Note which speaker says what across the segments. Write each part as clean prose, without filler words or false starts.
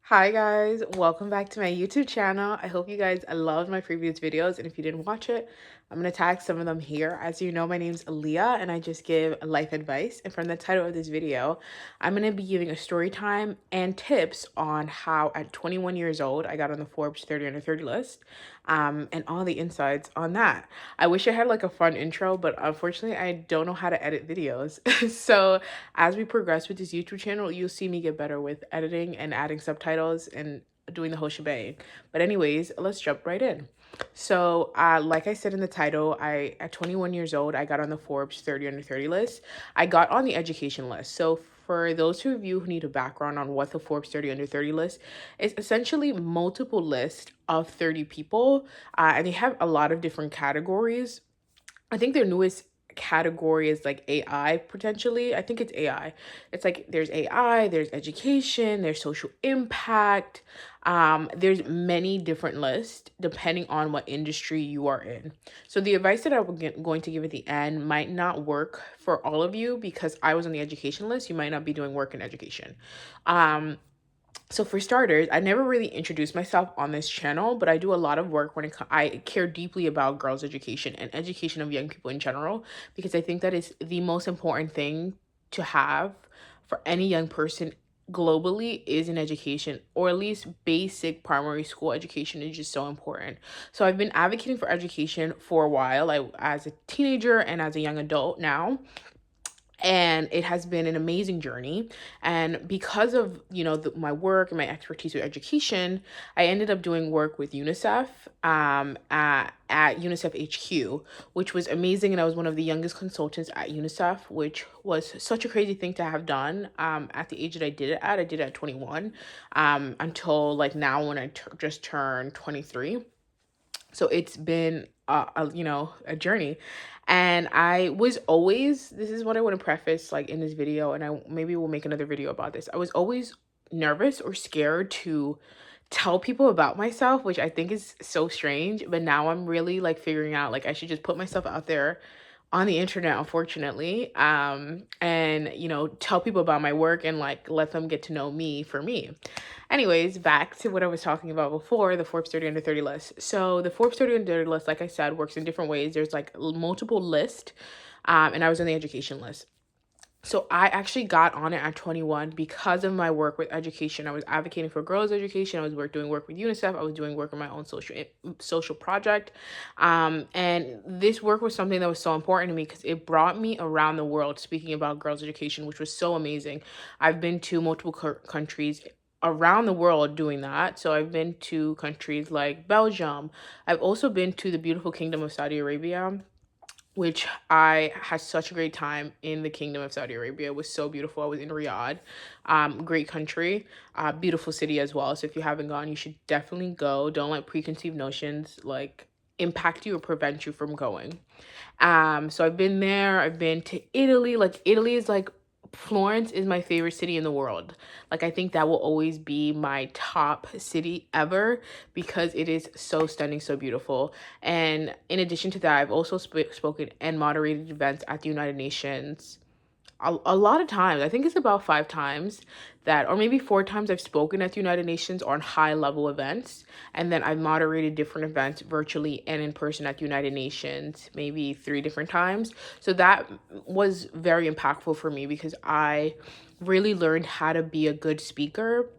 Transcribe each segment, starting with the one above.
Speaker 1: Hi guys, welcome back to my YouTube channel. I hope you guys loved my previous videos, and if you didn't watch it, I'm going to tag some of them here. As you know, my name's Aaliyah and I just give life advice, and from the title of this video, I'm going to be giving a story time and tips on how at 21 years old I got on the Forbes 30 under 30 list, and all the insights on that. I wish I had like a fun intro, but unfortunately I don't know how to edit videos. So as we progress with this YouTube channel, you'll see me get better with editing and adding subtitles and doing the whole shebang. But anyways, let's jump right in. So, like I said in the title, at 21 years old, I got on the Forbes 30 under 30 list. I got on the education list. So for those of you who need a background on what the Forbes 30 under 30 list is, essentially multiple list of 30 people, and they have a lot of different categories. I think their newest category is like AI potentially. I think it's AI. It's like there's AI, there's education, there's social impact. There's many different lists depending on what industry you are in. So the advice that I'm going to give at the end might not work for all of you because I was on the education list. You might not be doing work in education. Um, so for starters, I never really introduced myself on this channel, but I do a lot of work I care deeply about girls' education and education of young people in general, because I think that is the most important thing to have for any young person globally is an education, or at least basic primary school education is just so important. So I've been advocating for education for a while, as a teenager and as a young adult now, and it has been an amazing journey. And because of my work and my expertise with education, I ended up doing work with UNICEF, at UNICEF HQ, which was amazing. And I was one of the youngest consultants at UNICEF, which was such a crazy thing to have done, at the age that I did it at. I did it at 21, until like now when I just turned 23. So it's been a journey. And I was always, this is what I want to preface like in this video, and I maybe we'll make another video about this. I was always nervous or scared to tell people about myself, which I think is so strange. But now I'm really like figuring out like I should just put myself out there on the internet, unfortunately, and tell people about my work and like let them get to know me for me. Anyways, back to what I was talking about before, the Forbes 30 under 30 list. So the Forbes 30 under 30 list, like I said, works in different ways. There's like multiple lists, and I was on the education list. So I actually got on it at 21 because of my work with education. I was advocating for girls' education. I was doing work with UNICEF. I was doing work on my own social project. And this work was something that was so important to me because it brought me around the world speaking about girls' education, which was so amazing. I've been to multiple countries around the world doing that. So I've been to countries like Belgium. I've also been to the beautiful kingdom of Saudi Arabia, which I had such a great time in the Kingdom of Saudi Arabia. It was so beautiful. I was in Riyadh. Great country, beautiful city as well. So if you haven't gone, you should definitely go. Don't let preconceived notions like impact you or prevent you from going. So I've been there. I've been to Italy. Like Italy is like Florence is my favorite city in the world. Like I think that will always be my top city ever because it is so stunning, so beautiful. And in addition to that, I've also spoken and moderated events at the United Nations a lot of times. I think it's about 5 times that, or maybe 4 times I've spoken at the United Nations on high level events. And then I've moderated different events virtually and in person at the United Nations, maybe 3 different times. So that was very impactful for me because I really learned how to be a good speaker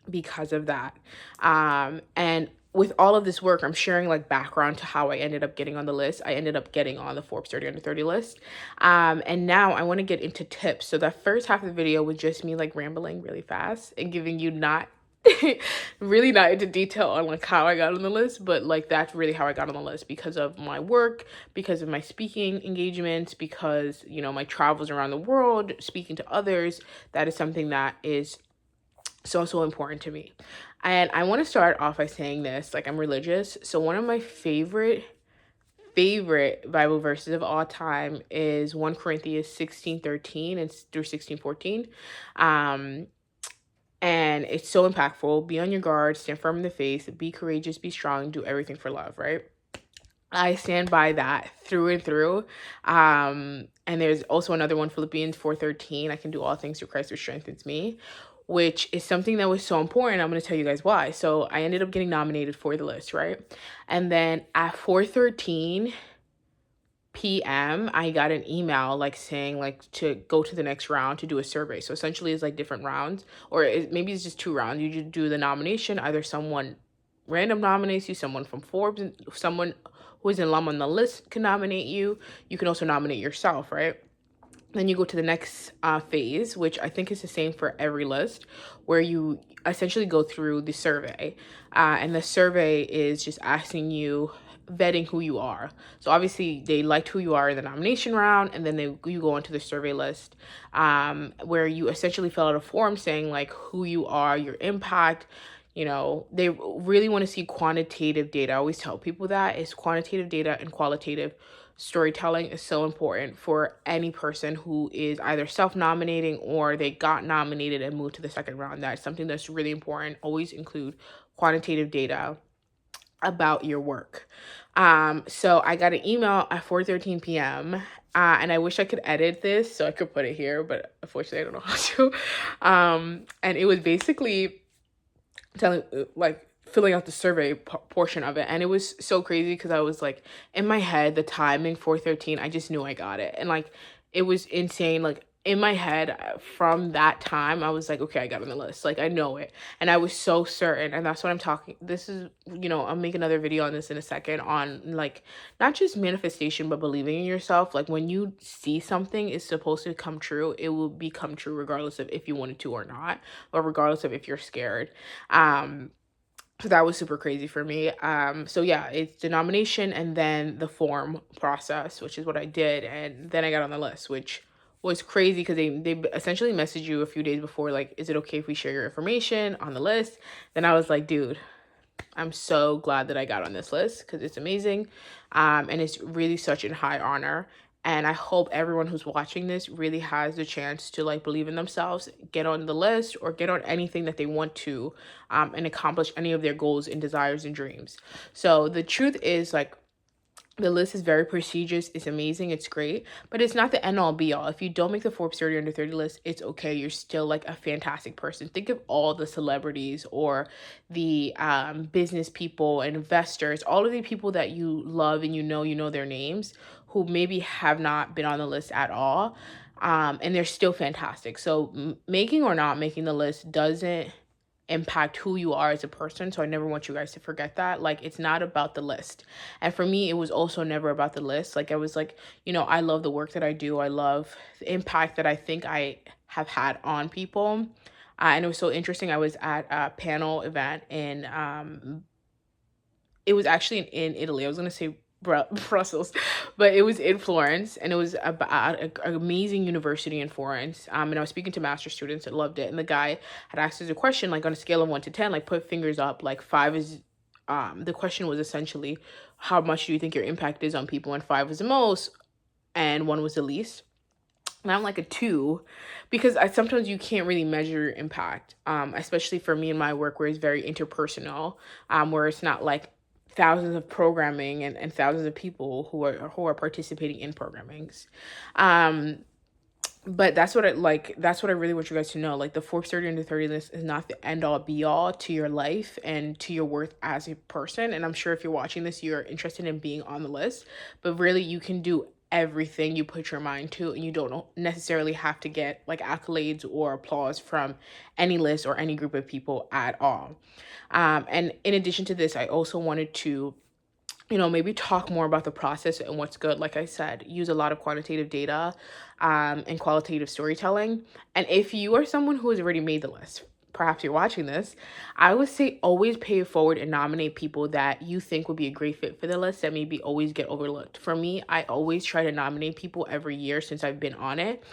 Speaker 1: because of that. And with all of this work, I'm sharing like background to how I ended up getting on the list. I ended up getting on the Forbes 30 under 30 list. And now I want to get into tips. So that first half of the video was just me like rambling really fast and giving you not really not into detail on like how I got on the list, but like that's really how I got on the list because of my work, because of my speaking engagements, because my travels around the world, speaking to others. That is something that is so important to me. And I want to start off by saying this, like I'm religious. So one of my favorite Bible verses of all time is 1 Corinthians 16:13 and through 16:14. And it's so impactful. Be on your guard, stand firm in the faith, be courageous, be strong, do everything for love, right? I stand by that through and through. And there's also another one, Philippians 4:13. I can do all things through Christ who strengthens me. which is something that was so important. I'm going to tell you guys why. So I ended up getting nominated for the list, right? And then at 4:13 p.m. I got an email like saying like to go to the next round to do a survey. So essentially it's like different rounds, or maybe it's just 2 rounds. You just do the nomination, either someone random nominates you, someone from Forbes, someone who is an alum on the list can nominate you. You can also nominate yourself, right? Then you go to the next phase, which I think is the same for every list, where you essentially go through the survey. And the survey is just asking you, vetting who you are. So obviously they liked who you are in the nomination round, and then you go onto the survey list, where you essentially fill out a form saying like who you are, your impact. They really want to see quantitative data. I always tell people that is quantitative data and qualitative storytelling is so important for any person who is either self-nominating or they got nominated and moved to the second round. That's something that's really important. Always include quantitative data about your work. So I got an email at 4:13 p.m. And I wish I could edit this so I could put it here, but unfortunately I don't know how to. And it was basically telling like filling out the survey portion of it, and it was so crazy because I was like, in my head, the timing 4:13, I just knew I got it. And like it was insane. Like in my head, from that time I was like, okay, I got on the list, like I know it. And I was so certain, and that's what I'm talking, this is, I'll make another video on this in a second, on like not just manifestation but believing in yourself. Like when you see something is supposed to come true, it will become true regardless of if you wanted to or not, or regardless of if you're scared. So that was super crazy for me. So yeah, it's the nomination and then the form process, which is what I did, and then I got on the list, which was crazy because they essentially messaged you a few days before, like, is it okay if we share your information on the list? Then I was like, dude, I'm so glad that I got on this list because it's amazing. And it's really such a high honor. And I hope everyone who's watching this really has the chance to like believe in themselves, get on the list, or get on anything that they want to, and accomplish any of their goals and desires and dreams. So the truth is, like, the list is very prestigious. It's amazing. It's great, but it's not the end all be all. If you don't make the Forbes 30 under 30 list, it's okay. You're still like a fantastic person. Think of all the celebrities or the business people, investors, all of the people that you love and you know their names, who maybe have not been on the list at all. And they're still fantastic. So making or not making the list doesn't impact who you are as a person. So I never want you guys to forget that. Like, it's not about the list. And for me, it was also never about the list. Like, I was like, I love the work that I do. I love the impact that I think I have had on people. And it was so interesting. I was at a panel event in it was actually in Italy. I was gonna say Brussels, but it was in Florence, and it was about an amazing university in Florence. And I was speaking to master students that loved it, and the guy had asked us a question, like on a scale of 1 to 10, like put fingers up. Like 5 is, the question was essentially, how much do you think your impact is on people? And 5 was the most, and 1 was the least. And I'm like a 2, because sometimes you can't really measure your impact, especially for me in my work where it's very interpersonal, where it's not like thousands of programming and thousands of people who are participating in programmings. But that's what I really want you guys to know. Like, the Forbes 30 under 30 list is not the end all be all to your life and to your worth as a person. And I'm sure if you're watching this, you're interested in being on the list, but really you can do everything you put your mind to, and you don't necessarily have to get like accolades or applause from any list or any group of people at all. And in addition to this, I also wanted to maybe talk more about the process and what's good. Like I said, use a lot of quantitative data, and qualitative storytelling. And if you are someone who has already made the list, perhaps you're watching this, I would say always pay it forward and nominate people that you think would be a great fit for the list that maybe always get overlooked. For me, I always try to nominate people every year since I've been on it,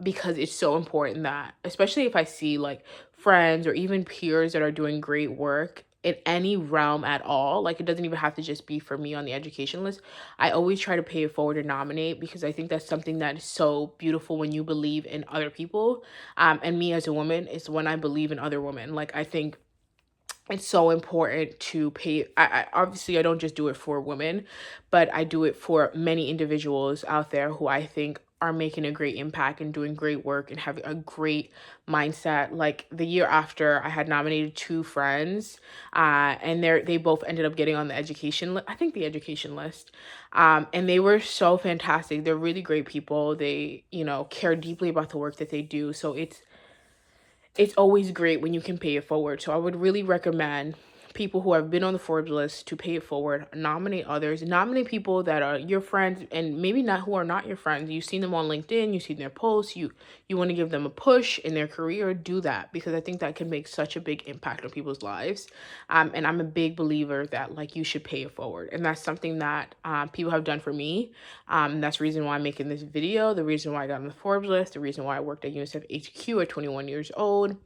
Speaker 1: because it's so important that, especially if I see like friends or even peers that are doing great work in any realm at all, like it doesn't even have to just be for me on the education list, I always try to pay it forward and nominate, because I think that's something that is so beautiful when you believe in other people. And me as a woman, is when I believe in other women. Like, I think it's so important to pay. I obviously I don't just do it for women, but I do it for many individuals out there who I think are making a great impact and doing great work and having a great mindset. Like the year after, I had nominated two friends, and they both ended up getting on the I think the education list. And they were so fantastic. They're really great people. They, care deeply about the work that they do. So it's always great when you can pay it forward. So I would really recommend people who have been on the Forbes list to pay it forward, nominate others, nominate people that are your friends and maybe not who are not your friends. You've seen them on LinkedIn, you've seen their posts, you want to give them a push in their career, do that, because I think that can make such a big impact on people's lives. And I'm a big believer that like you should pay it forward. And that's something that people have done for me. That's the reason why I'm making this video, the reason why I got on the Forbes list, the reason why I worked at UNICEF HQ at 21 years old.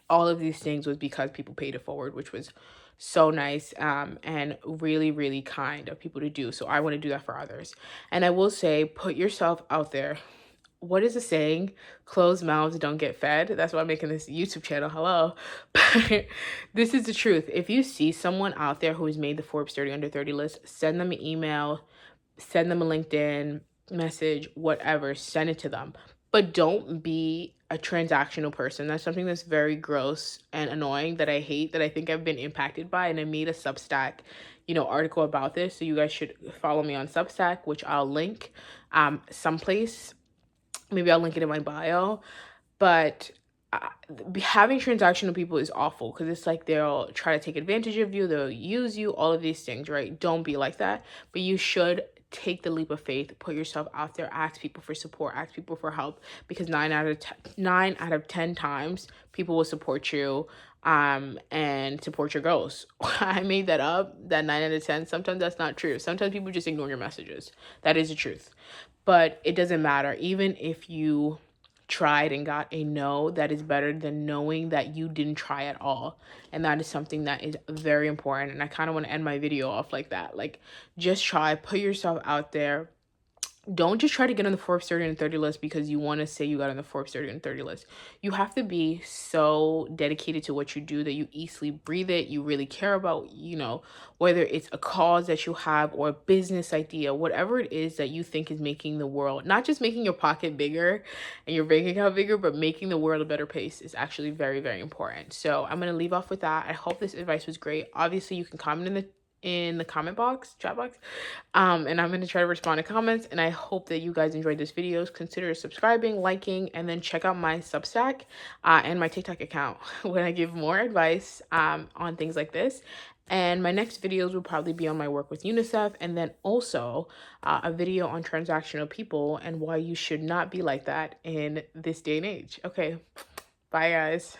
Speaker 1: All of these things was because people paid it forward, which was so nice, and really, really kind of people to do. So I want to do that for others. And I will say, put yourself out there. What is the saying? Closed mouths don't get fed. That's why I'm making this YouTube channel. Hello. But this is the truth. If you see someone out there who has made the Forbes 30 under 30 list, send them an email, send them a LinkedIn message, whatever, send it to them. But don't be a transactional person. That's something that's very gross and annoying that I hate, that I think I've been impacted by. And I made a Substack, article about this. So you guys should follow me on Substack, which I'll link someplace. Maybe I'll link it in my bio. But having transactional people is awful, because it's like they'll try to take advantage of you, they'll use you, all of these things, right? Don't be like that. But you should take the leap of faith, put yourself out there, ask people for support, ask people for help, because 9 out of 10 times people will support you and support your goals. I made that up, that 9 out of 10. Sometimes that's not true. Sometimes people just ignore your messages. That is the truth. But it doesn't matter. Even if you tried and got a no, that is better than knowing that you didn't try at all. And that is something that is very important. And I kind of want to end my video off like that. Like, just try, put yourself out there. Don't just try to get on the Forbes 30 and 30 list because you want to say you got on the Forbes 30 and 30 list. You have to be so dedicated to what you do that you easily breathe it. You really care about, whether it's a cause that you have or a business idea, whatever it is that you think is making the world, not just making your pocket bigger and your bank account bigger, but making the world a better place is actually very, very important. So I'm going to leave off with that. I hope this advice was great. Obviously, you can comment in the comment box, chat box, and I'm going to try to respond to comments. And I hope that you guys enjoyed this video. Consider subscribing, liking, and then check out my Substack and my TikTok account when I give more advice on things like this. And my next videos will probably be on my work with UNICEF, and then also a video on transactional people and why you should not be like that in this day and age. Okay, bye guys.